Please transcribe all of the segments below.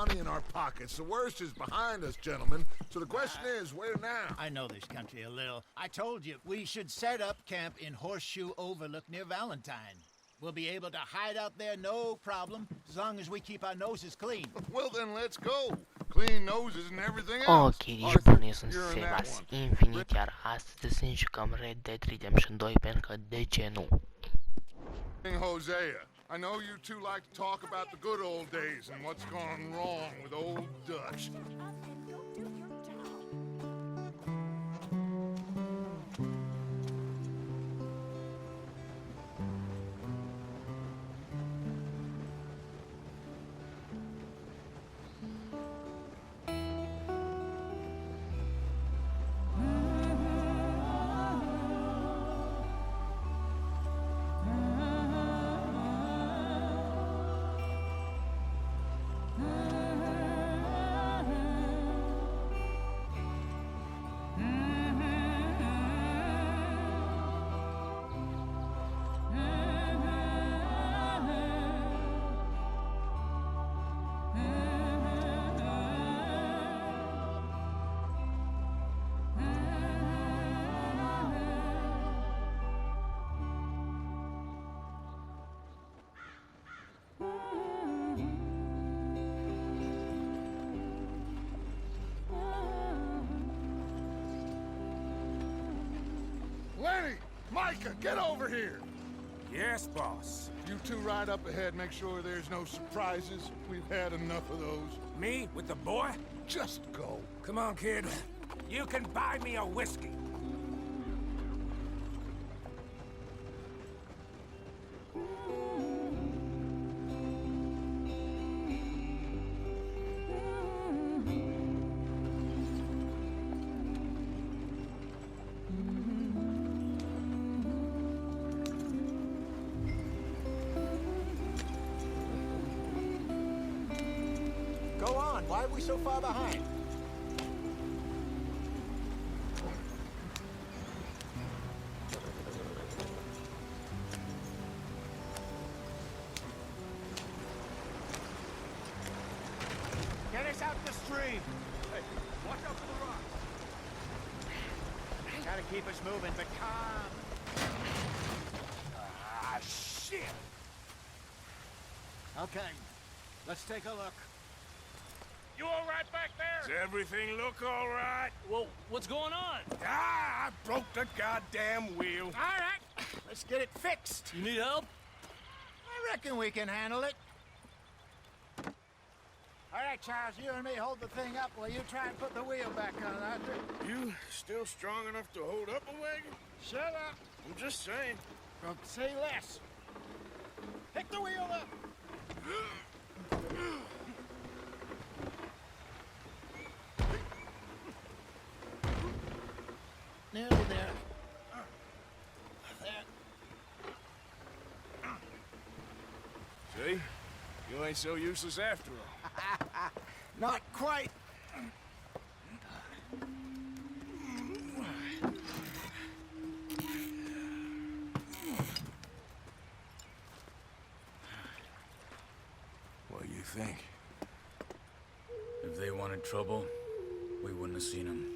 money in our pockets. The worst is behind us, gentlemen. So the question is, where now? I know this country a little. I told you, we should set up camp in Horseshoe Overlook near Valentine. We'll be able to hide out there, no problem, as long as we keep our noses clean. Well, then let's go. Clean noses and everything else. Ok, și bune, sunt Sebas Infinite, iar astăzi ne jucăm Red Dead Redemption 2, pentru că de ce nu? Hosea, I know you two like to talk about the good old days and what's gone wrong with old Dutch. Lenny! Micah, get over here! Yes, boss. You two ride up ahead, make sure there's no surprises. We've had enough of those. Me with the boy? Just go. Come on, kid. You can buy me a whiskey. Go on, why are we so far behind? Get us out the stream! Hey, watch out for the rocks. Gotta keep us moving, but calm. Ah, shit! Okay, let's take a look. You all right back there? Does everything look all right? Well, what's going on? Ah, I broke the goddamn wheel. All right, let's get it fixed. You need help? I reckon we can handle it. All right, Charles, you and me hold the thing up while you try and put the wheel back on, Arthur. You still strong enough to hold up a wagon? Shut up. I'm just saying. Well, say less. Pick the wheel up. Nearly there. See? You ain't so useless after all. Not quite. What do you think? If they wanted trouble, we wouldn't have seen them.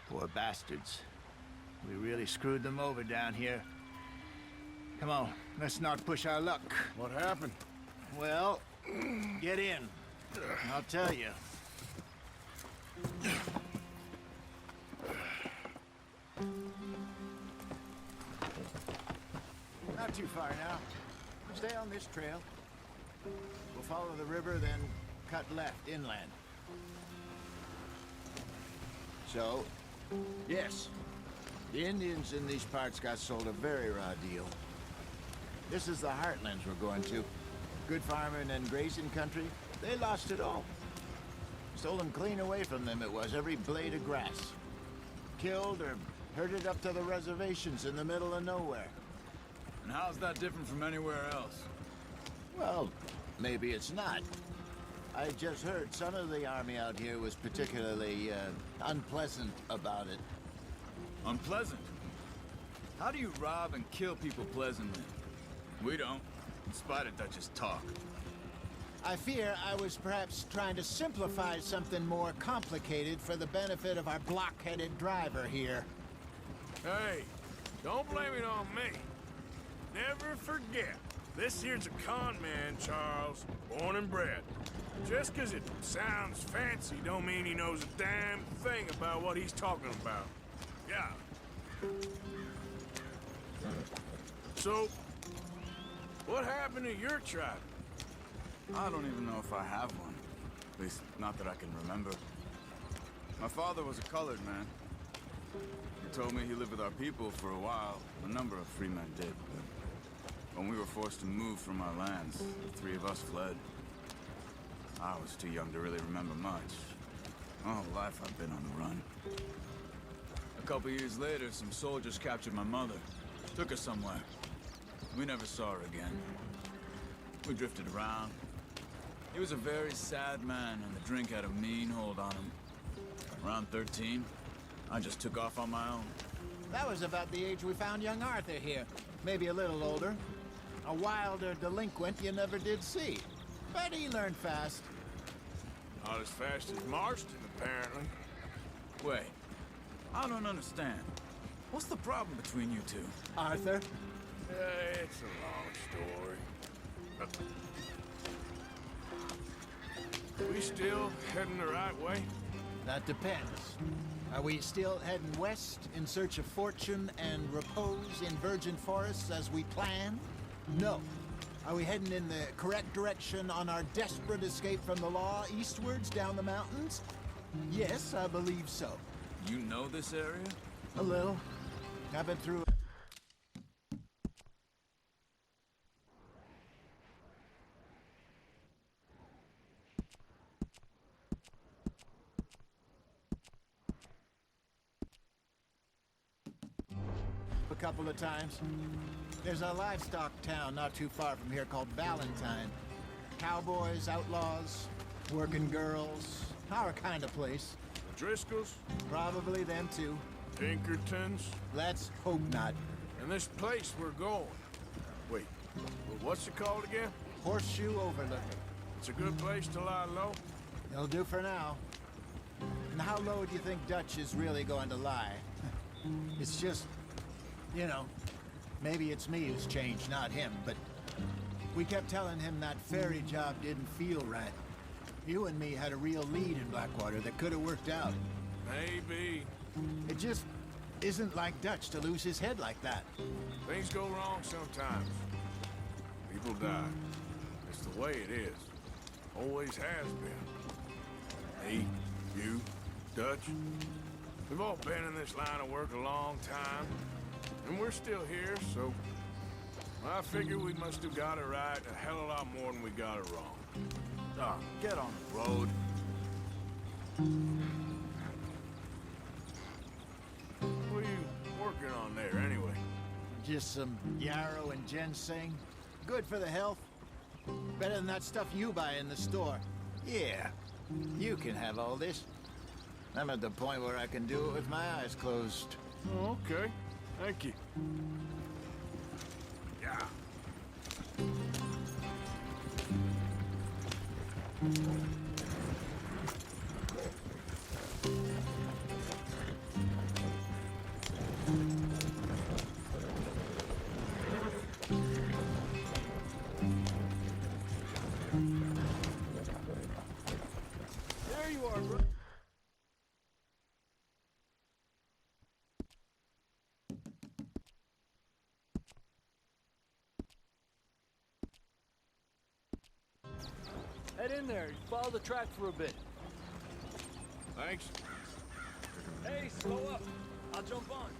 Poor bastards. We really screwed them over down here. Come on, let's not push our luck. What happened? Well, get in. I'll tell you. Not too far now. Stay on this trail. We'll follow the river, then cut left inland. So, yes, the Indians in these parts got sold a very raw deal. This is the heartlands we're going to. Good farming and grazing country, they lost it all. Stolen clean away from them it was, every blade of grass. Killed or herded up to the reservations in the middle of nowhere. And how's that different from anywhere else? Well, maybe it's not. I just heard some of the army out here was particularly unpleasant about it. Unpleasant? How do you rob and kill people pleasantly? We don't, in spite of Dutch's talk. I fear I was perhaps trying to simplify something more complicated for the benefit of our block-headed driver here. Hey, don't blame it on me. Never forget, this here's a con man, Charles, born and bred. Just 'cause it sounds fancy don't mean he knows a damn thing about what he's talking about. Yeah. So, what happened to your tribe? I don't even know if I have one. At least, not that I can remember. My father was a colored man. He told me he lived with our people for a while. A number of free men did, but when we were forced to move from our lands, the three of us fled. I was too young to really remember much. My whole life I've been on the run. A couple years later, some soldiers captured my mother. Took her somewhere. We never saw her again. We drifted around. He was a very sad man, and the drink had a mean hold on him. Around 13, I just took off on my own. That was about the age we found young Arthur here. Maybe a little older. A wilder delinquent you never did see. But he learned fast. Not as fast as Marston, apparently. Wait, I don't understand. What's the problem between you two? Arthur? It's a long story. We still heading the right way? That depends. Are we still heading west in search of fortune and repose in virgin forests as we planned? No. Are we heading in the correct direction on our desperate escape from the law eastwards down the mountains? Yes, I believe so. You know this area? A little. I've been through... a couple of times. There's a livestock town not too far from here called Valentine. Cowboys, outlaws, working girls, our kind of place. Driscolls? Probably them too. Pinkertons? Let's hope not. And this place we're going. Wait, what's it called again? Horseshoe Overlook. It's a good place to lie low? It'll do for now. And how low do you think Dutch is really going to lie? It's just, you know, maybe it's me who's changed, not him, but we kept telling him that ferry job didn't feel right. You and me had a real lead in Blackwater that could have worked out. Maybe. It just isn't like Dutch to lose his head like that. Things go wrong sometimes. People die. It's the way it is. Always has been. Me, you, Dutch. We've all been in this line of work a long time. And we're still here, so... I figure we must have got it right a hell of a lot more than we got it wrong. Oh, get on the road. What are you working on there, anyway? Just some yarrow and ginseng. Good for the health. Better than that stuff you buy in the store. Yeah, you can have all this. I'm at the point where I can do it with my eyes closed. Oh, okay. Thank you. Yeah. There you are, bro. Head in there. Follow the track for a bit. Thanks. Hey, slow up. I'll jump on.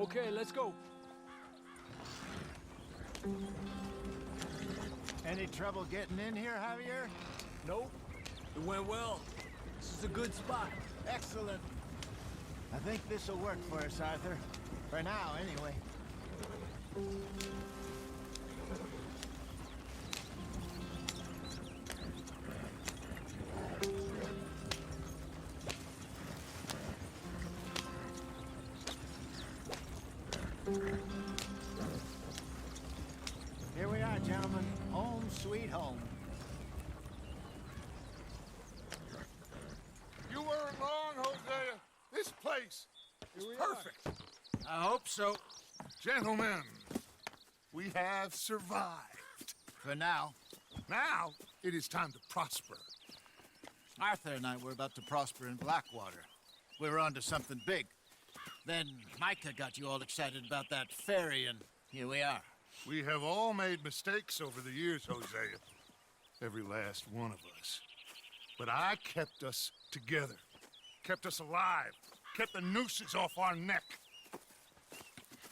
Okay, let's go. Any trouble getting in here, Javier? Nope. It went well. This is a good spot. Excellent. I think this'll work for us, Arthur. For now, anyway. Here we are, gentlemen. Home sweet home. You weren't wrong, Hosea. This place is perfect. I hope so. Gentlemen, we have survived. For now. Now, it is time to prosper. Arthur and I were about to prosper in Blackwater. We were onto something big. Then Micah got you all excited about that ferry, and here we are. We have all made mistakes over the years, Hosea. Every last one of us. But I kept us together. Kept us alive. Kept the nooses off our neck.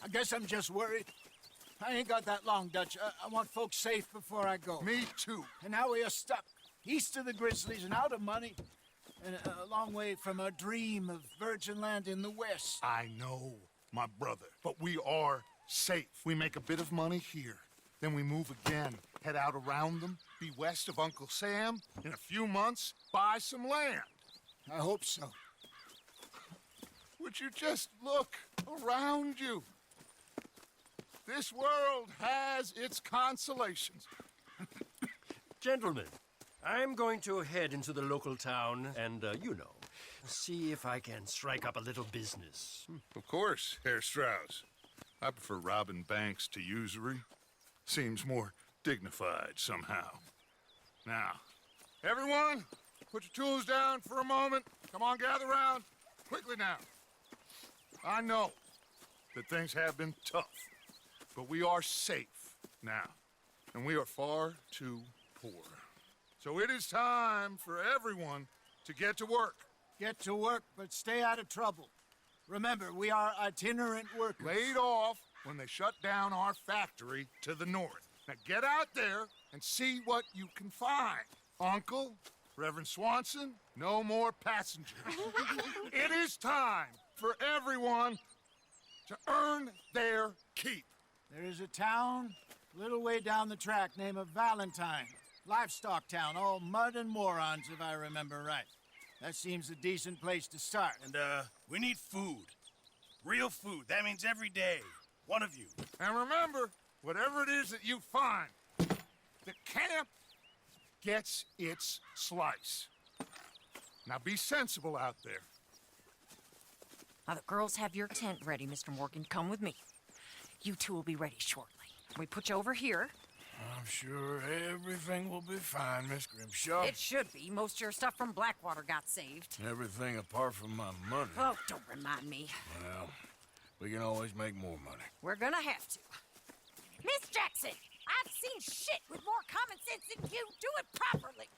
I guess I'm just worried. I ain't got that long, Dutch. I want folks safe before I go. Me too. And now we are stuck, east of the Grizzlies and out of money, and a long way from our dream of virgin land in the west. I know, my brother, but we are safe. We make a bit of money here, then we move again, head out around them, be west of Uncle Sam, in a few months, buy some land. I hope so. Would you just look around you? This world has its consolations. Gentlemen, I'm going to head into the local town and, see if I can strike up a little business. Of course, Herr Strauss. I prefer robbing banks to usury. Seems more dignified somehow. Now, everyone, put your tools down for a moment. Come on, gather round. Quickly now. I know that things have been tough, but we are safe now, and we are far too poor. So it is time for everyone to get to work. Get to work, but stay out of trouble. Remember, we are itinerant workers. Laid off when they shut down our factory to the north. Now get out there and see what you can find. Uncle, Reverend Swanson, no more passengers. It is time for everyone to earn their keep. There is a town a little way down the track named Valentine. Livestock town, all mud and morons, if I remember right. That seems a decent place to start. And, we need food. Real food. That means every day. One of you. And remember, whatever it is that you find, the camp gets its slice. Now be sensible out there. Now, the girls have your tent ready, Mr. Morgan. Come with me. You two will be ready shortly. We put you over here. I'm sure everything will be fine, Miss Grimshaw. It should be. Most of your stuff from Blackwater got saved. Everything apart from my money. Oh, don't remind me. Well, we can always make more money. We're gonna have to. Miss Jackson, I've seen shit with more common sense than you. Do it properly.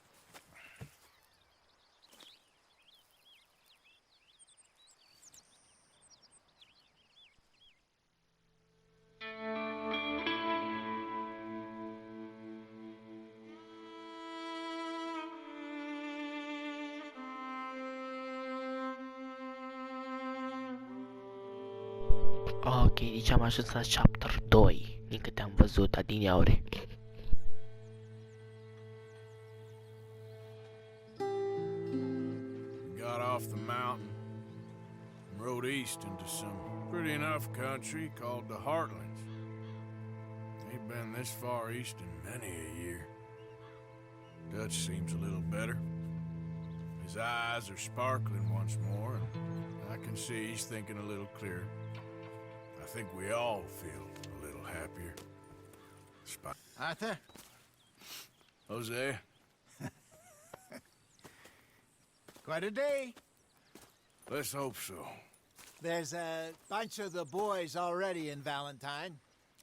Ok, deci am ajuns la chapter 2, din câte am văzut adineauri. Got off the mountain and rode east into some pretty enough country called the Heartlands. Ain't been this far east in many a year. Dutch seems a little better. His eyes are sparkling once more, and I can see he's thinking a little clearer. I think we all feel a little happier. Arthur? Jose? Quite a day. Let's hope so. There's a bunch of the boys already in Valentine.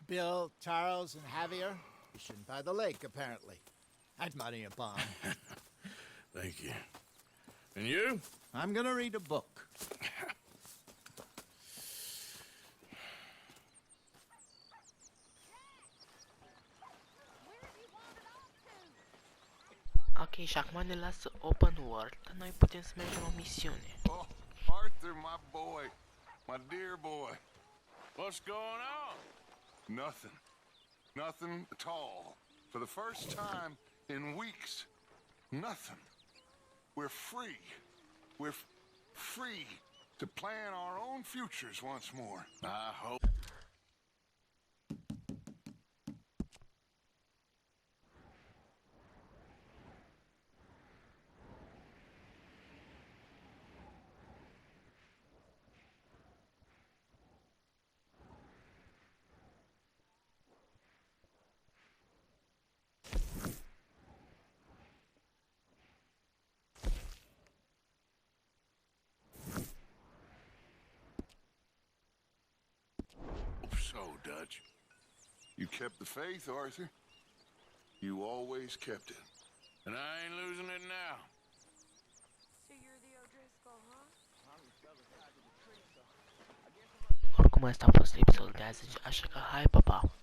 Bill, Charles, and Javier. Fishing by the lake, apparently. I'd money a bomb. Thank you. And you? I'm gonna read a book. Ok, și acum ne lasă open world, dar noi putem să mergem o misiune. Oh, Arthur, my boy. My dear boy. What's going on? Nothing. Nothing at all. For the first time in weeks, nothing. We're free. We're free to plan our own futures once more. I hope. so, Dutch. You kept the faith, Arthur. You always kept it. And I ain't losing it now. So you're the O'Driscoll, huh? Oricum ăsta a fost episodul de azi, așa că hai, pa, pa!